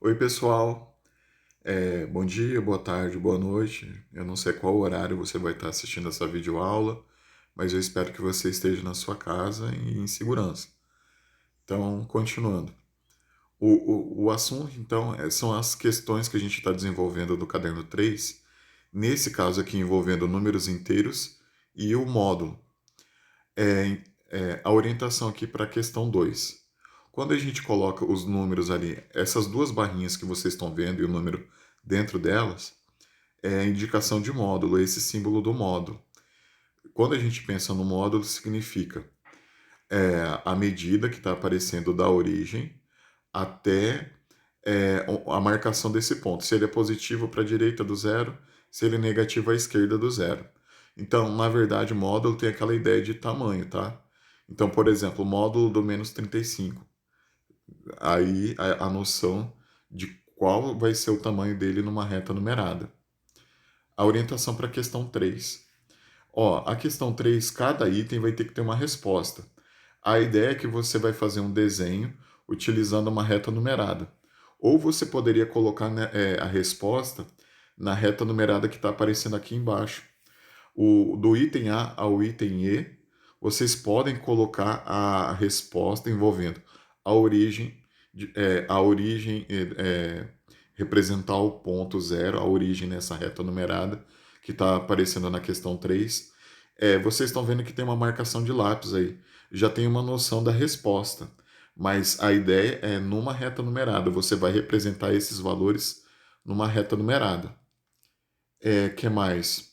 Oi, pessoal. Bom dia, boa tarde, boa noite. Eu não sei qual horário você vai estar assistindo essa videoaula, mas eu espero que você esteja na sua casa e em segurança. Então, continuando. O assunto, então, são as questões que a gente está desenvolvendo no caderno 3. Nesse caso aqui, envolvendo números inteiros e o módulo. A orientação aqui para a questão 2. Quando a gente coloca os números ali, essas duas barrinhas que vocês estão vendo e o número dentro delas, é a indicação de módulo, esse símbolo do módulo. Quando a gente pensa no módulo, significa a medida que está aparecendo da origem até a marcação desse ponto. Se ele é positivo para a direita do zero, se ele é negativo à esquerda do zero. Então, na verdade, módulo tem aquela ideia de tamanho, tá? Então, por exemplo, o módulo do menos 35. Aí a noção de qual vai ser o tamanho dele numa reta numerada. A orientação para a questão 3. Ó, a questão 3, cada item vai ter que ter uma resposta. A ideia é que você vai fazer um desenho utilizando uma reta numerada. Ou você poderia colocar, né, a resposta na reta numerada que está aparecendo aqui embaixo. Do item A ao item E, vocês podem colocar a resposta envolvendo a origem, representar o ponto zero, a origem nessa reta numerada, que está aparecendo na questão 3. Vocês estão vendo que tem uma marcação de lápis aí. Já tem uma noção da resposta. Mas a ideia é numa reta numerada. Você vai representar esses valores numa reta numerada. Que mais?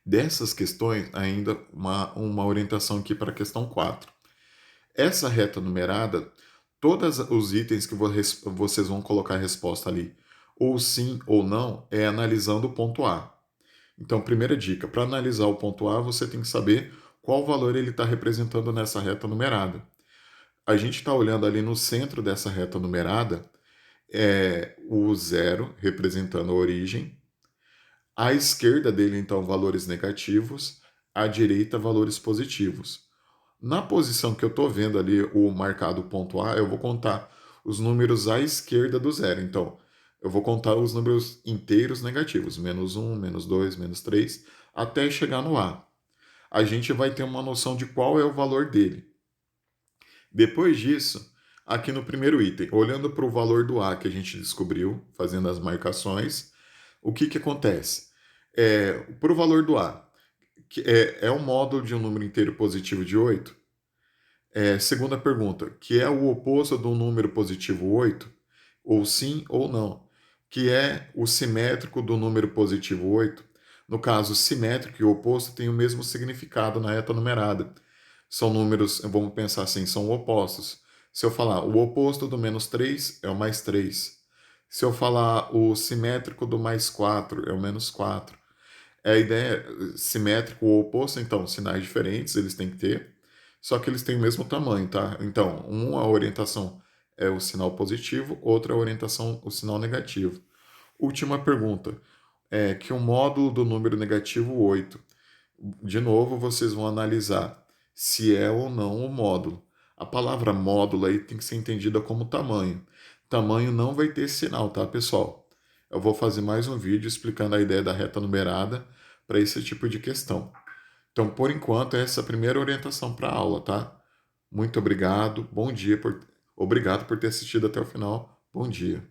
Dessas questões, ainda uma orientação aqui para a questão 4. Essa reta numerada, todos os itens que vocês vão colocar a resposta ali, ou sim ou não, é analisando o ponto A. Então, primeira dica, para analisar o ponto A, você tem que saber qual valor ele está representando nessa reta numerada. A gente está olhando ali no centro dessa reta numerada, o zero representando a origem, à esquerda dele, então, valores negativos, à direita, valores positivos. Na posição que eu estou vendo ali, o marcado ponto A, eu vou contar os números à esquerda do zero. Então, eu vou contar os números inteiros negativos, menos um, menos 2, menos 3, até chegar no A. A gente vai ter uma noção de qual é o valor dele. Depois disso, aqui no primeiro item, olhando para o valor do A que a gente descobriu, fazendo as marcações, o que acontece? Para o valor do A, que é um módulo de um número inteiro positivo de 8. Segunda pergunta, que é o oposto do número positivo 8, ou sim ou não, que é o simétrico do número positivo 8. No caso, simétrico e oposto têm o mesmo significado na reta numerada. São números, vamos pensar assim, são opostos. Se eu falar o oposto do menos 3 é o mais 3. Se eu falar o simétrico do mais 4 é o menos 4. A ideia simétrico ou oposto, então, sinais diferentes eles têm que ter, só que eles têm o mesmo tamanho, tá? Então, a orientação é o sinal positivo, outra a orientação o sinal negativo. Última pergunta, que o módulo do número negativo 8. De novo, vocês vão analisar se é ou não o módulo. A palavra módulo aí tem que ser entendida como tamanho. Tamanho não vai ter sinal, tá, pessoal? Eu vou fazer mais um vídeo explicando a ideia da reta numerada para esse tipo de questão. Então, por enquanto, essa é a primeira orientação para a aula, tá? Muito obrigado, bom dia, obrigado por ter assistido até o final. Bom dia.